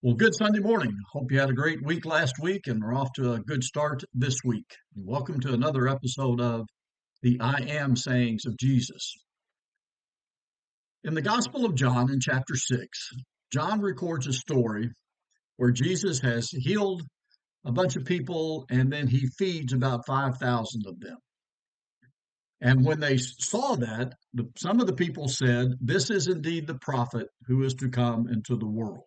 Well, good Sunday morning. Hope you had a great week last week and are off to a good start this week. Welcome to another episode of the I Am Sayings of Jesus. In the Gospel of John, in chapter 6, John records a story where Jesus has healed a bunch of people and then he feeds about 5,000 of them. And when they saw that, some of the people said, "This is indeed the prophet who is to come into the world."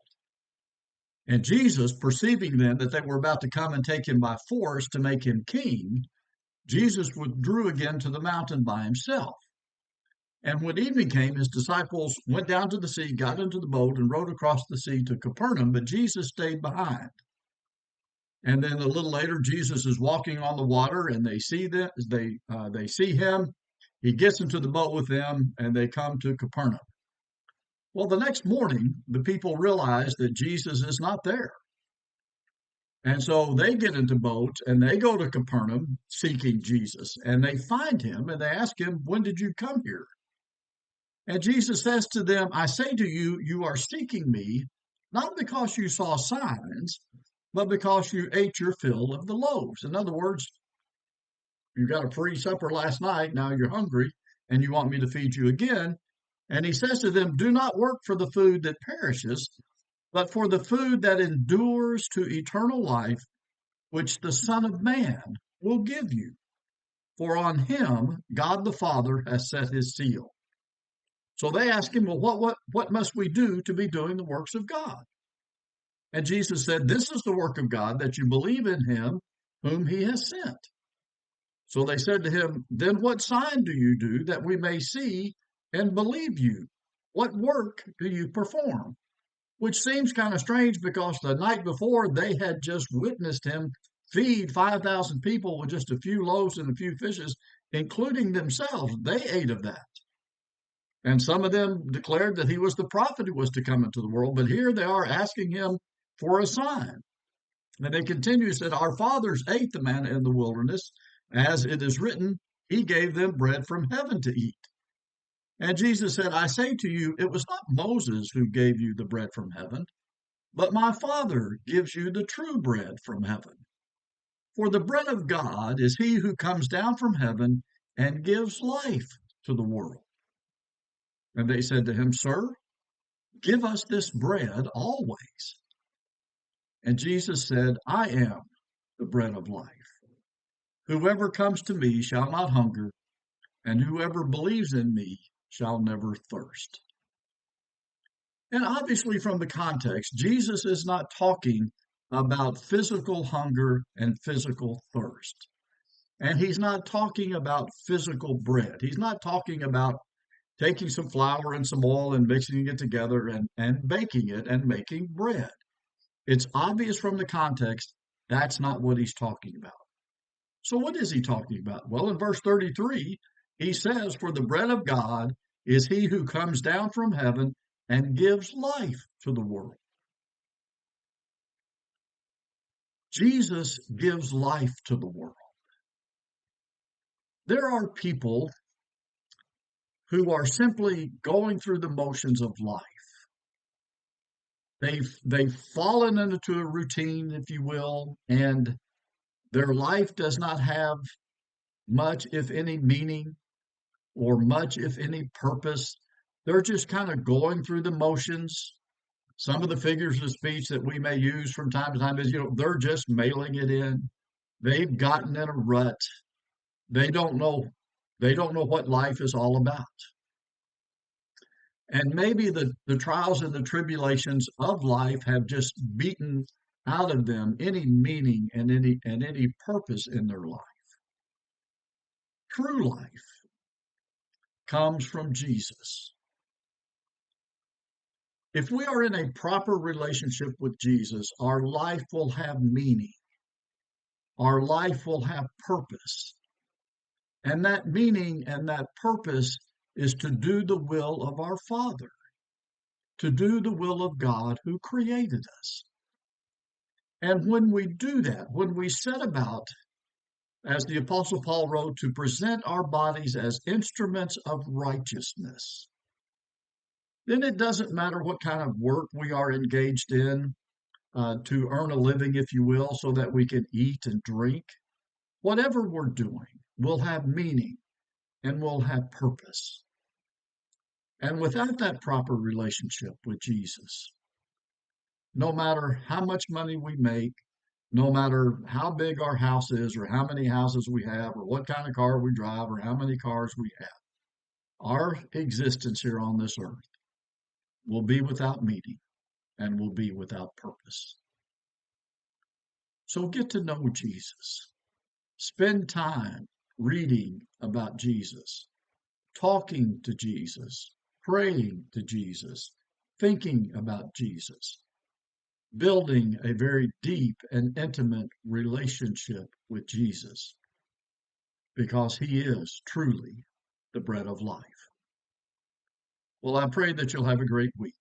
And Jesus, perceiving then that they were about to come and take him by force to make him king, Jesus withdrew again to the mountain by himself. And when evening came, his disciples went down to the sea, got into the boat, and rowed across the sea to Capernaum, but Jesus stayed behind. And then a little later, Jesus is walking on the water, and they see they see him. He gets into the boat with them, and they come to Capernaum. Well, the next morning, the people realize that Jesus is not there. And so they get into boats and they go to Capernaum seeking Jesus. And they find him and they ask him, "When did you come here?" And Jesus says to them, "I say to you, you are seeking me, not because you saw signs, but because you ate your fill of the loaves." In other words, you got a free supper last night. Now you're hungry and you want me to feed you again. And he says to them, "Do not work for the food that perishes, but for the food that endures to eternal life, which the Son of Man will give you. For on him God the Father has set his seal." So they ask him, "Well, what must we do to be doing the works of God?" And Jesus said, "This is the work of God, that you believe in him whom he has sent." So they said to him, "Then what sign do you do that we may see and believe you? What work do you perform?" Which seems kind of strange because the night before they had just witnessed him feed 5,000 people with just a few loaves and a few fishes, including themselves. They ate of that. And some of them declared that he was the prophet who was to come into the world. But here they are asking him for a sign. And they continue, said, "Our fathers ate the manna in the wilderness, as it is written, he gave them bread from heaven to eat." And Jesus said, "I say to you, it was not Moses who gave you the bread from heaven, but my Father gives you the true bread from heaven. For the bread of God is he who comes down from heaven and gives life to the world." And they said to him, "Sir, give us this bread always." And Jesus said, "I am the bread of life. Whoever comes to me shall not hunger, and whoever believes in me shall never thirst." And obviously, from the context, Jesus is not talking about physical hunger and physical thirst. And he's not talking about physical bread. He's not talking about taking some flour and some oil and mixing it together and baking it and making bread. It's obvious from the context that's not what he's talking about. So, what is he talking about? Well, in verse 33, he says, "For the bread of God is he who comes down from heaven and gives life to the world." Jesus gives life to the world. There are people who are simply going through the motions of life. They've fallen into a routine, if you will, and their life does not have much, if any, meaning or much, if any, purpose. They're just kind of going through the motions. Some of the figures of speech that we may use from time to time is, they're just mailing it in. They've gotten in a rut. They don't know. They don't know what life is all about. And maybe the trials and the tribulations of life have just beaten out of them any meaning and any purpose in their life. True life comes from Jesus. If we are in a proper relationship with Jesus, our life will have meaning. Our life will have purpose. And that meaning and that purpose is to do the will of our Father, to do the will of God who created us. And when we do that, when we set about, as the Apostle Paul wrote, to present our bodies as instruments of righteousness, then it doesn't matter what kind of work we are engaged in. to earn a living, if you will, so that we can eat and drink. Whatever we're doing will have meaning and will have purpose. And without that proper relationship with Jesus, no matter how much money we make, no matter how big our house is, or how many houses we have, or what kind of car we drive, or how many cars we have, our existence here on this earth will be without meaning and will be without purpose. So get to know Jesus. Spend time reading about Jesus, talking to Jesus, praying to Jesus, thinking about Jesus, building a very deep and intimate relationship with Jesus, because he is truly the bread of life. Well, I pray that you'll have a great week.